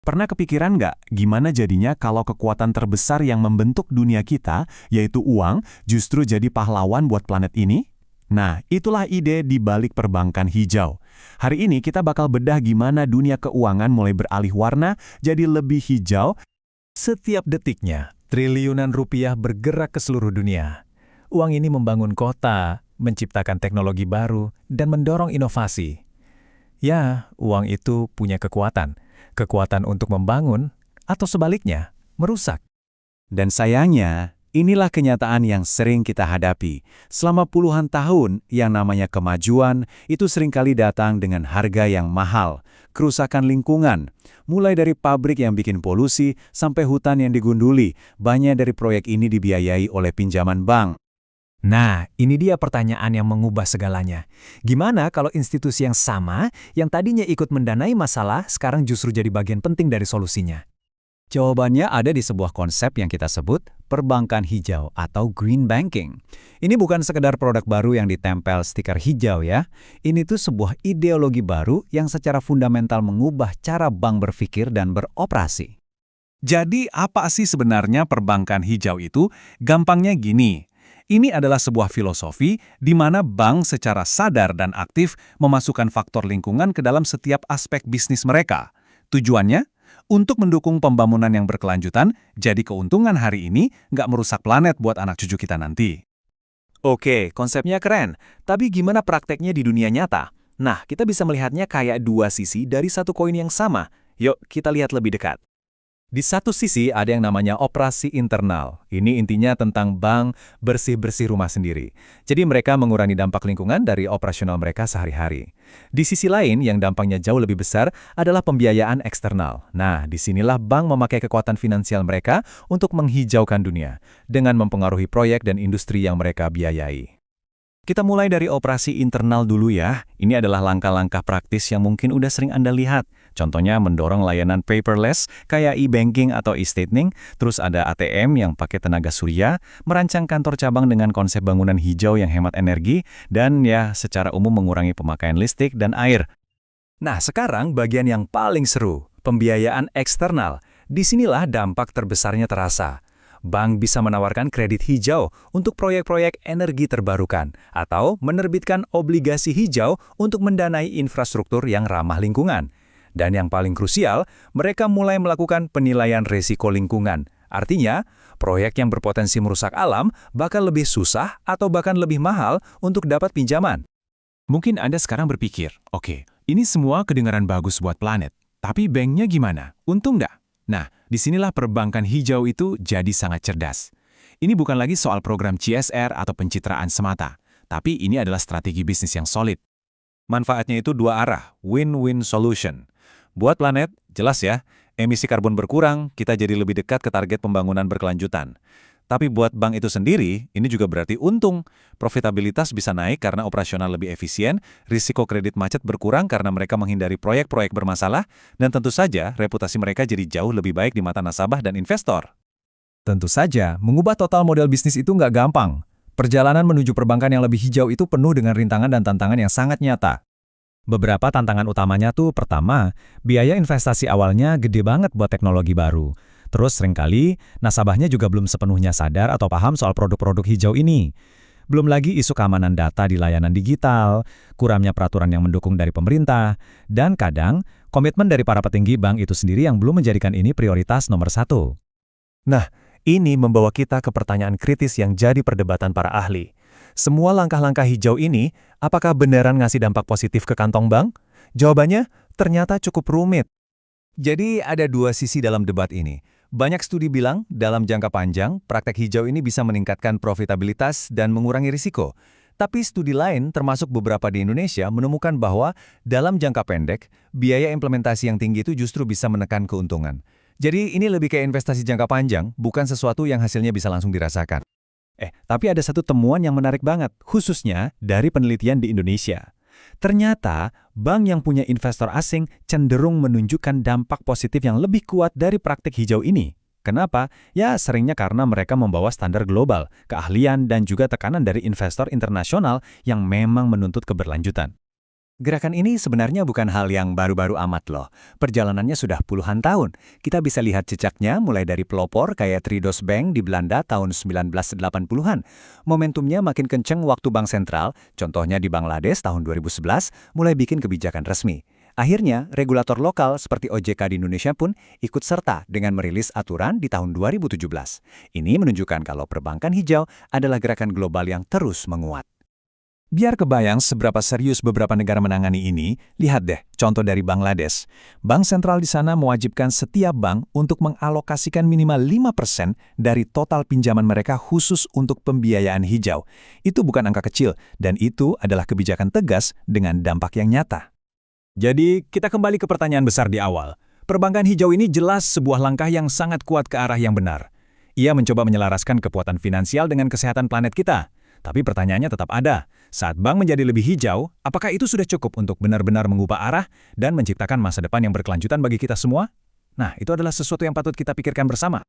Pernah kepikiran nggak gimana jadinya kalau kekuatan terbesar yang membentuk dunia kita, yaitu uang, justru jadi pahlawan buat planet ini? Nah, itulah ide di balik perbankan hijau. Hari ini kita bakal bedah gimana dunia keuangan mulai beralih warna jadi lebih hijau. Setiap detiknya, triliunan rupiah bergerak ke seluruh dunia. Uang ini membangun kota, menciptakan teknologi baru, dan mendorong inovasi. Ya, uang itu punya kekuatan. Kekuatan untuk membangun, atau sebaliknya, merusak. Dan sayangnya, inilah kenyataan yang sering kita hadapi. Selama puluhan tahun, yang namanya kemajuan itu seringkali datang dengan harga yang mahal. Kerusakan lingkungan, mulai dari pabrik yang bikin polusi sampai hutan yang digunduli, banyak dari proyek ini dibiayai oleh pinjaman bank. Nah, ini dia pertanyaan yang mengubah segalanya. Gimana kalau institusi yang sama, yang tadinya ikut mendanai masalah, sekarang justru jadi bagian penting dari solusinya? Jawabannya ada di sebuah konsep yang kita sebut perbankan hijau atau green banking. Ini bukan sekedar produk baru yang ditempel stiker hijau ya. Ini tuh sebuah ideologi baru yang secara fundamental mengubah cara bank berpikir dan beroperasi. Jadi apa sih sebenarnya perbankan hijau itu? Gampangnya gini. Ini adalah sebuah filosofi di mana bank secara sadar dan aktif memasukkan faktor lingkungan ke dalam setiap aspek bisnis mereka. Tujuannya? Untuk mendukung pembangunan yang berkelanjutan, jadi keuntungan hari ini nggak merusak planet buat anak cucu kita nanti. Oke, konsepnya keren. Tapi gimana prakteknya di dunia nyata? Nah, kita bisa melihatnya kayak dua sisi dari satu koin yang sama. Yuk, kita lihat lebih dekat. Di satu sisi ada yang namanya operasi internal. Ini intinya tentang bank bersih-bersih rumah sendiri. Jadi mereka mengurangi dampak lingkungan dari operasional mereka sehari-hari. Di sisi lain yang dampaknya jauh lebih besar adalah pembiayaan eksternal. Nah, disinilah bank memakai kekuatan finansial mereka untuk menghijaukan dunia dengan mempengaruhi proyek dan industri yang mereka biayai. Kita mulai dari operasi internal dulu ya. Ini adalah langkah-langkah praktis yang mungkin udah sering Anda lihat. Contohnya mendorong layanan paperless kayak e-banking atau e-statening, terus ada ATM yang pakai tenaga surya, merancang kantor cabang dengan konsep bangunan hijau yang hemat energi, dan ya secara umum mengurangi pemakaian listrik dan air. Nah, sekarang bagian yang paling seru, pembiayaan eksternal. Disinilah dampak terbesarnya terasa. Bank bisa menawarkan kredit hijau untuk proyek-proyek energi terbarukan atau menerbitkan obligasi hijau untuk mendanai infrastruktur yang ramah lingkungan. Dan yang paling krusial, mereka mulai melakukan penilaian risiko lingkungan. Artinya, proyek yang berpotensi merusak alam bakal lebih susah atau bahkan lebih mahal untuk dapat pinjaman. Mungkin Anda sekarang berpikir, oke, ini semua kedengaran bagus buat planet, tapi banknya gimana? Untung nggak? Nah, disinilah perbankan hijau itu jadi sangat cerdas. Ini bukan lagi soal program CSR atau pencitraan semata, tapi ini adalah strategi bisnis yang solid. Manfaatnya itu dua arah, win-win solution. Buat planet, jelas ya, emisi karbon berkurang, kita jadi lebih dekat ke target pembangunan berkelanjutan. Tapi buat bank itu sendiri, ini juga berarti untung. Profitabilitas bisa naik karena operasional lebih efisien, risiko kredit macet berkurang karena mereka menghindari proyek-proyek bermasalah, dan tentu saja reputasi mereka jadi jauh lebih baik di mata nasabah dan investor. Tentu saja, mengubah total model bisnis itu nggak gampang. Perjalanan menuju perbankan yang lebih hijau itu penuh dengan rintangan dan tantangan yang sangat nyata. Beberapa tantangan utamanya tuh, pertama, biaya investasi awalnya gede banget buat teknologi baru. Terus seringkali, nasabahnya juga belum sepenuhnya sadar atau paham soal produk-produk hijau ini. Belum lagi isu keamanan data di layanan digital, kurangnya peraturan yang mendukung dari pemerintah, dan kadang komitmen dari para petinggi bank itu sendiri yang belum menjadikan ini prioritas nomor satu. Nah, ini membawa kita ke pertanyaan kritis yang jadi perdebatan para ahli. Semua langkah-langkah hijau ini, apakah beneran ngasih dampak positif ke kantong bank? Jawabannya, ternyata cukup rumit. Jadi ada dua sisi dalam debat ini. Banyak studi bilang, dalam jangka panjang, praktek hijau ini bisa meningkatkan profitabilitas dan mengurangi risiko. Tapi studi lain, termasuk beberapa di Indonesia, menemukan bahwa dalam jangka pendek, biaya implementasi yang tinggi itu justru bisa menekan keuntungan. Jadi ini lebih kayak investasi jangka panjang, bukan sesuatu yang hasilnya bisa langsung dirasakan. Tapi ada satu temuan yang menarik banget, khususnya dari penelitian di Indonesia. Ternyata, bank yang punya investor asing cenderung menunjukkan dampak positif yang lebih kuat dari praktik hijau ini. Kenapa? Ya, seringnya karena mereka membawa standar global, keahlian, dan juga tekanan dari investor internasional yang memang menuntut keberlanjutan. Gerakan ini sebenarnya bukan hal yang baru-baru amat loh. Perjalanannya sudah puluhan tahun. Kita bisa lihat jejaknya mulai dari pelopor kayak Triodos Bank di Belanda tahun 1980-an. Momentumnya makin kenceng waktu Bank Sentral, contohnya di Bangladesh tahun 2011, mulai bikin kebijakan resmi. Akhirnya, regulator lokal seperti OJK di Indonesia pun ikut serta dengan merilis aturan di tahun 2017. Ini menunjukkan kalau perbankan hijau adalah gerakan global yang terus menguat. Biar kebayang seberapa serius beberapa negara menangani ini, lihat deh contoh dari Bangladesh. Bank sentral di sana mewajibkan setiap bank untuk mengalokasikan minimal 5% dari total pinjaman mereka khusus untuk pembiayaan hijau. Itu bukan angka kecil, dan itu adalah kebijakan tegas dengan dampak yang nyata. Jadi, kita kembali ke pertanyaan besar di awal. Perbankan hijau ini jelas sebuah langkah yang sangat kuat ke arah yang benar. Ia mencoba menyelaraskan kekuatan finansial dengan kesehatan planet kita. Tapi pertanyaannya tetap ada. Saat bank menjadi lebih hijau, apakah itu sudah cukup untuk benar-benar mengubah arah dan menciptakan masa depan yang berkelanjutan bagi kita semua? Nah, itu adalah sesuatu yang patut kita pikirkan bersama.